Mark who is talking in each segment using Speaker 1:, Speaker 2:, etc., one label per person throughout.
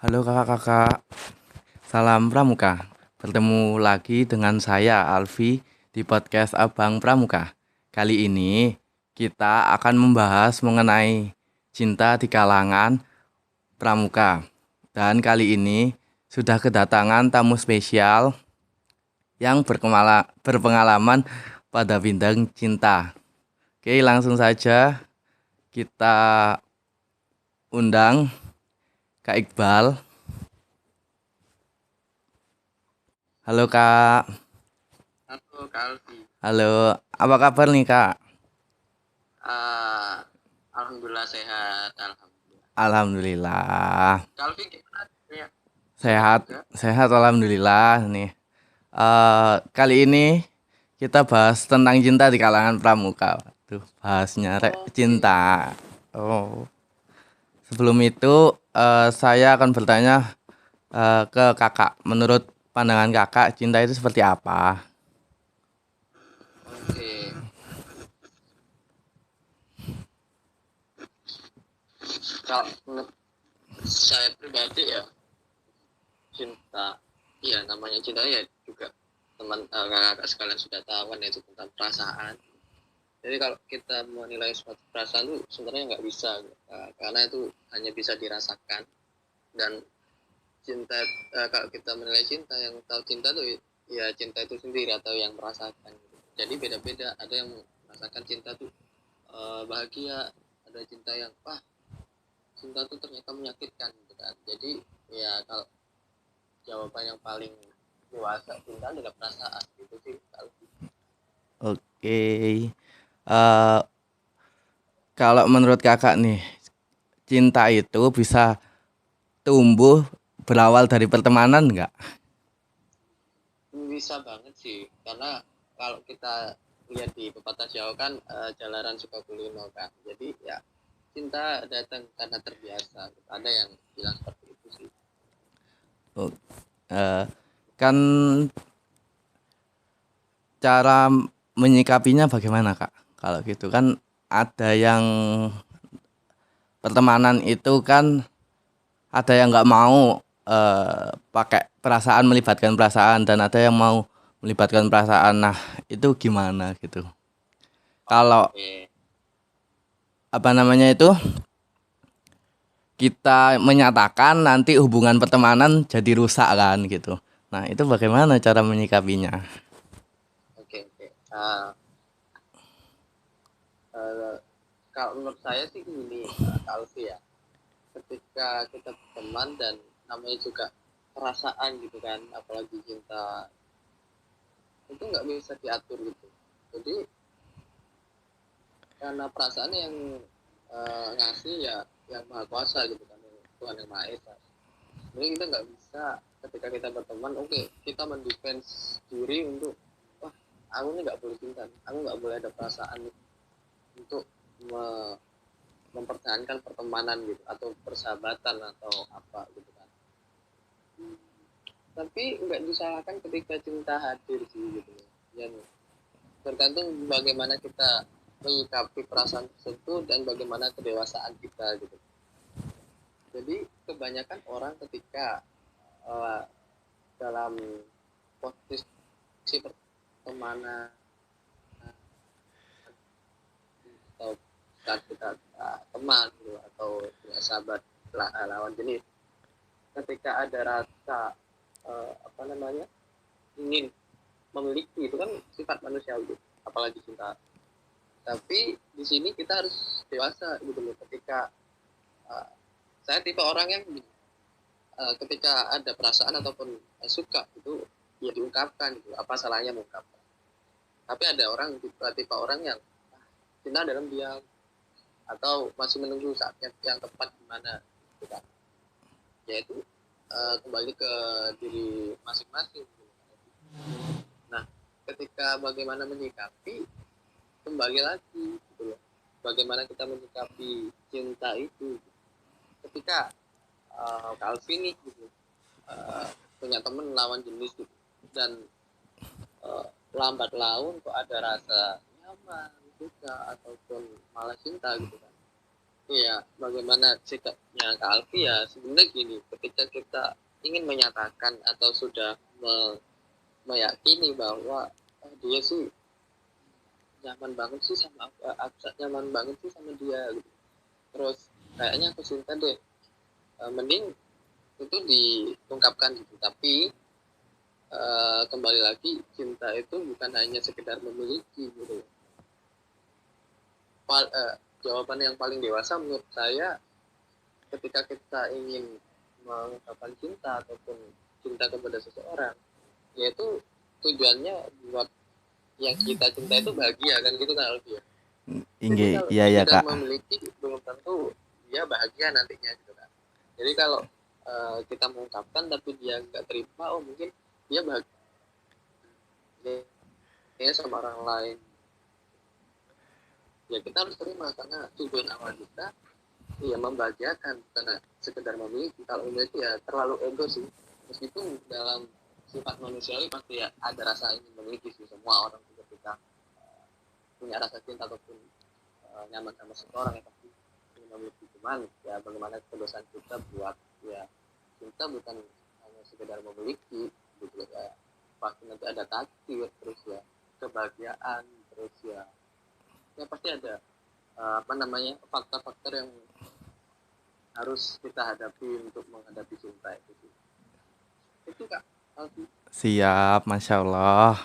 Speaker 1: Halo kakak-kakak, salam Pramuka. Bertemu lagi dengan saya Alfi di podcast Abang Pramuka. Kali ini kita akan membahas mengenai cinta di kalangan Pramuka. Dan kali ini sudah kedatangan tamu spesial yang berpengalaman pada bidang cinta. Oke, langsung saja kita undang Kak Iqbal. Halo Kak.
Speaker 2: Halo Kak Alfi.
Speaker 1: Halo, apa kabar nih Kak?
Speaker 2: Ah, Alhamdulillah sehat. Alhamdulillah.
Speaker 1: Alhamdulillah.
Speaker 2: Kak Alfi gimana? Ya, sehat
Speaker 1: Sehat,
Speaker 2: juga.
Speaker 1: sehat alhamdulillah nih. Kali ini kita bahas tentang cinta di kalangan pramuka. Tuh, bahasnya
Speaker 2: Oke.
Speaker 1: cinta. Oh, sebelum itu saya akan bertanya ke Kakak. Menurut pandangan Kakak, cinta itu seperti apa?
Speaker 2: Oke. Kalau menurut saya pribadi ya, cinta. Iya, namanya cinta ya juga teman kakak sekalian sudah tahu kan itu tentang perasaan. Jadi kalau kita menilai suatu perasaan itu sebenarnya nggak bisa, karena itu hanya bisa dirasakan. Dan cinta, kalau kita menilai cinta, yang tahu cinta tuh ya cinta itu sendiri atau yang merasakan gitu. Jadi beda-beda, ada yang merasakan cinta tuh bahagia, ada cinta yang wah cinta tuh ternyata menyakitkan gitu kan. Jadi ya kalau jawaban yang paling dewasa, cinta adalah perasaan gitu sih kalau
Speaker 1: Oke. Eh, Kalau menurut Kakak nih, cinta itu bisa tumbuh berawal dari pertemanan nggak?
Speaker 2: bisa banget sih, karena kalau kita lihat di pepatah Jawa kan, jalaran suka kulino kan. Jadi ya cinta datang karena terbiasa. Ada yang bilang seperti itu sih.
Speaker 1: Oh, eh, kan cara menyikapinya bagaimana Kak? Kalau gitu kan ada yang pertemanan itu kan ada yang nggak mau pakai perasaan melibatkan perasaan dan ada yang mau melibatkan perasaan. Nah itu gimana gitu? Kalau
Speaker 2: Oke.
Speaker 1: apa namanya itu kita menyatakan nanti hubungan pertemanan jadi rusak kan gitu. Nah itu bagaimana cara menyikapinya?
Speaker 2: Oke, oke. Eh, Kalau menurut saya sih gini, kalau sih ya, ketika kita berteman dan namanya juga perasaan gitu kan, apalagi cinta, itu nggak bisa diatur gitu. Jadi karena perasaan yang ngasih ya yang maha kuasa gitu kan, Tuhan yang maha esa. Jadi kita nggak bisa ketika kita berteman, oke, kita mendefense diri untuk wah aku ini nggak boleh cinta, aku nggak boleh ada perasaan untuk me- mempertahankan pertemanan gitu atau persahabatan atau apa gitu kan. Tapi nggak disalahkan ketika cinta hadir sih gitu, yang tergantung bagaimana kita menyikapi perasaan tersebut dan bagaimana kedewasaan kita gitu. Jadi kebanyakan orang ketika uh, dalam posisi pertemanan atau saat kita teman gitu, atau punya sahabat lawan jenis, ketika ada rasa apa namanya ingin memiliki, itu kan sifat manusiawi gitu, apalagi cinta. Tapi di sini kita harus dewasa gitu loh, ketika uh, saya tipe orang yang ketika ada perasaan ataupun suka itu ya diungkapkan gitu, apa salahnya mengungkapkan. Tapi ada orang tipe orang yang cinta dalam diam atau masih menunggu saatnya yang tepat gimana gitu kan. Yaitu kembali ke diri masing-masing. Nah, ketika bagaimana menyikapi, kembali lagi gitu loh, bagaimana kita menyikapi cinta itu. Ketika Calvin nih gitu, punya temen lawan jenis gitu, dan lambat laun kok ada rasa nyaman, suka ataupun malah cinta gitu kan. Iya, bagaimana sikapnya Kak Alfi ya sebenarnya gini, ketika kita ingin menyatakan atau sudah meyakini bahwa dia sih nyaman banget sih sama aku, nyaman banget sih sama dia gitu. Terus kayaknya aku cinta deh. Mending itu diungkapkan gitu. Tapi kembali lagi cinta itu bukan hanya sekedar memiliki gitu. Jawaban yang paling dewasa menurut saya ketika kita ingin mengungkapkan cinta ataupun cinta kepada seseorang, yaitu tujuannya buat yang kita cinta itu bahagia kan gitu kan Alfi ya. Jadi
Speaker 1: Inggih,
Speaker 2: kalau
Speaker 1: iya ya
Speaker 2: sekedar
Speaker 1: Kak.
Speaker 2: memiliki belum tentu dia bahagia nantinya gitu kan. Jadi kalau kita mengungkapkan tapi dia nggak terima, oh mungkin dia bahagia sama orang lain. Ya kita harus terima karena tujuan awal kita ya membahagiakan karena sekedar memiliki. Kalau memiliki ya terlalu ego sih. Meskipun dalam sifat manusiawi pasti ya ada rasa ingin memiliki sih, semua orang juga kita punya rasa cinta ataupun nyaman sama seseorang yang pasti ingin memiliki. Cuman ya bagaimana kedosan kita buat ya cinta bukan hanya sekedar memiliki gitu ya, pasti nanti ada takdir, terus ya kebahagiaan, terus ya pasti ada apa namanya faktor-faktor yang harus kita hadapi untuk menghadapi cinta itu Kak Alfi.
Speaker 1: Siap, Masya Allah.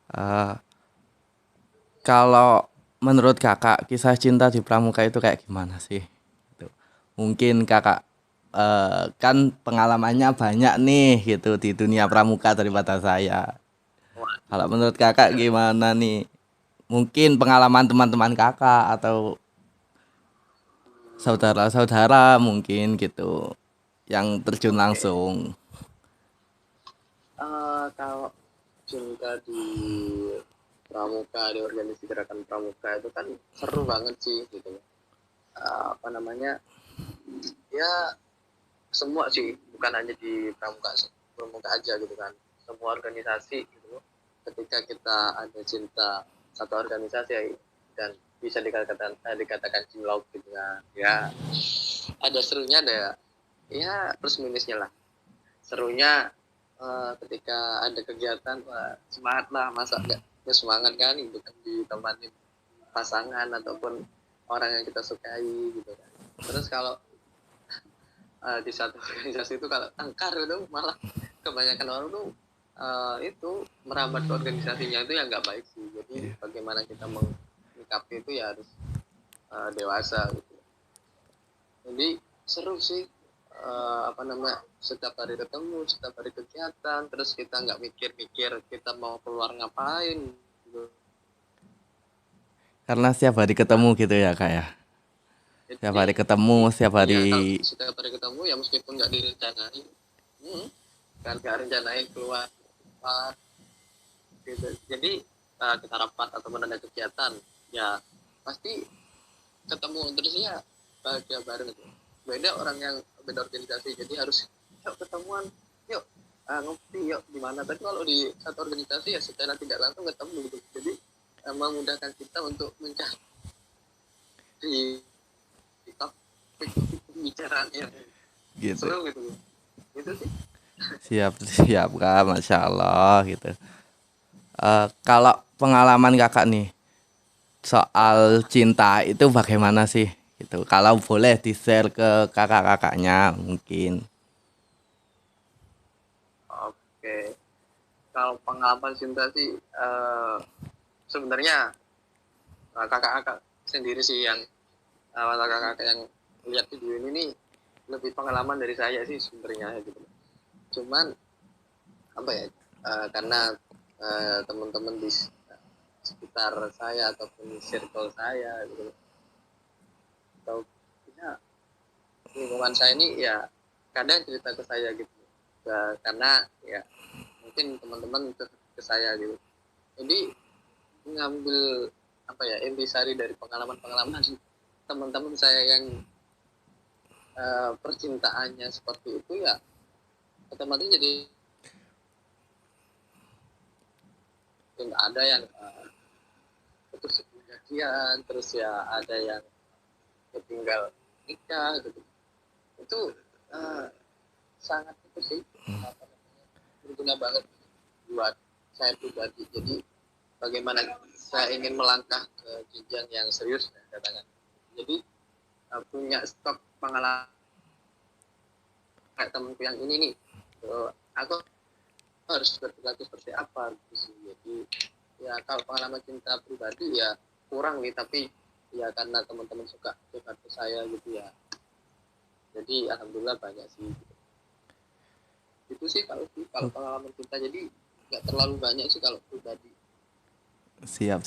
Speaker 1: Eh, Kalau menurut Kakak, kisah cinta di Pramuka itu kayak gimana sih? Gitu. Mungkin Kakak kan pengalamannya banyak nih gitu di dunia pramuka daripada saya.
Speaker 2: Wah,
Speaker 1: Kalau menurut Kakak gimana nih? Mungkin pengalaman teman-teman Kakak atau saudara-saudara mungkin gitu yang terjun
Speaker 2: oke.
Speaker 1: langsung.
Speaker 2: Kalau cinta di pramuka, di organisasi gerakan pramuka itu kan seru banget sih gitu. Apa namanya ya semua sih, bukan hanya di pramuka pramuka aja gitu kan, semua organisasi gitu. Ketika kita ada cinta satu organisasi ya, dan bisa dikatakan cinlok gitu kan ya, ada serunya, ada ya plus minusnya lah. Serunya ketika ada kegiatan, wah, semangat lah, masa nggak semangat kan itu kan ditemani pasangan ataupun orang yang kita sukai gitu kan. Terus kalau di satu organisasi itu kalau angkar itu malah kebanyakan orang tuh itu merambat ke organisasinya itu yang nggak baik sih. Jadi bagaimana kita menyikapi itu ya harus dewasa gitu. Jadi seru sih, apa namanya, setiap hari ketemu, setiap hari kegiatan, terus kita nggak mikir-mikir kita mau keluar ngapain gitu
Speaker 1: Karena setiap hari ketemu
Speaker 2: kan.
Speaker 1: gitu ya Kak ya. Setiap
Speaker 2: Jadi
Speaker 1: hari ketemu, setiap
Speaker 2: iya,
Speaker 1: hari.
Speaker 2: kalau setiap hari ketemu ya meskipun nggak direncanain, kan nggak rencanain keluar gitu. Jadi kita rapat ataupun ada kegiatan ya pasti ketemu terus ya, bahagia bareng gitu. Beda orang yang beda organisasi, jadi harus yuk ketemuan, yuk ngopi, yuk di mana. Tapi kalau di satu organisasi ya secara tidak langsung ketemu gitu. Jadi memudahkan kita untuk mencari topik pembicaraan yang
Speaker 1: Gitu.
Speaker 2: seru gitu. Itu sih.
Speaker 1: Siap, siap Kak, Masya Allah gitu. Kalau pengalaman Kakak nih soal cinta itu bagaimana sih? Gitu. Kalau boleh di-share ke kakak-kakaknya mungkin.
Speaker 2: Oke, kalau pengalaman cinta sih sebenarnya kakak-kakak sendiri sih yang kakak-kakak yang lihat video ini nih lebih pengalaman dari saya sih sebenarnya gitu. Cuman apa ya, karena teman-teman di sekitar saya ataupun di circle saya gitu, atau ya lingkungan saya ini ya kadang cerita ke saya gitu karena ya mungkin teman-teman ke saya gitu. Jadi ngambil apa ya, intisari dari pengalaman-pengalaman teman-teman saya yang percintaannya seperti itu ya, otomatis jadi nggak ada yang putus kejadian, terus ya ada yang atau tinggal nikah gitu. Itu sangat itu sih apa namanya, berguna banget buat saya pribadi. Jadi bagaimana saya ingin melangkah ke jenjang yang serius katakan. Jadi punya stok pengalaman kayak temanku yang ini nih. Aku harus berperilaku seperti apa gitu sih. Jadi ya kalau pengalaman cinta pribadi ya kurang nih, tapi ya karena teman-teman suka ke saya gitu ya. Jadi alhamdulillah banyak sih. Itu sih kalau pengalaman cinta, jadi nggak terlalu banyak sih kalau pribadi.
Speaker 1: Siap.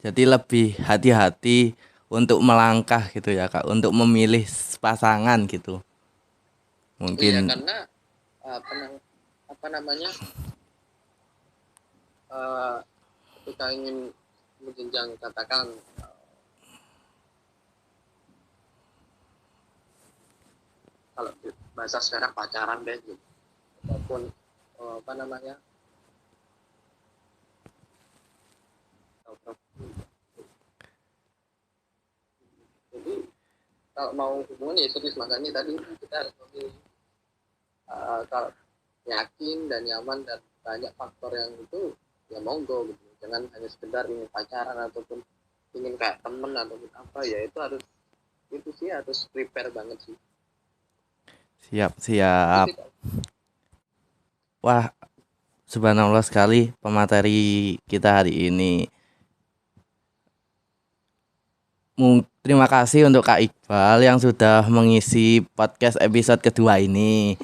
Speaker 1: Jadi lebih hati-hati untuk melangkah gitu ya Kak, untuk memilih pasangan gitu.
Speaker 2: Iya,
Speaker 1: Mungkin
Speaker 2: karena apa namanya, ketika ingin menjenjang katakan kalau bahasa sekarang pacaran deh gitu, ataupun apa namanya, jadi kalau mau hubungan ya serius, makanya tadi kita harus memilih kalau yakin dan nyaman dan banyak faktor yang itu ya monggo gitu, jangan hanya sekedar ingin pacaran ataupun ingin kayak temen ataupun apa, ya itu harus, itu sih harus prepare banget sih.
Speaker 1: siap.
Speaker 2: Itu sih,
Speaker 1: Wah, subhanallah sekali pemateri kita hari ini. Terima kasih untuk Kak Iqbal yang sudah mengisi podcast episode kedua ini.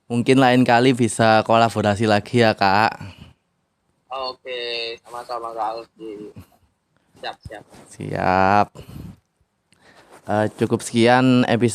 Speaker 1: Mungkin lain kali bisa kolaborasi lagi ya Kak.
Speaker 2: oke, sama-sama Kak Alfi. Siap.
Speaker 1: Siap. Cukup sekian episode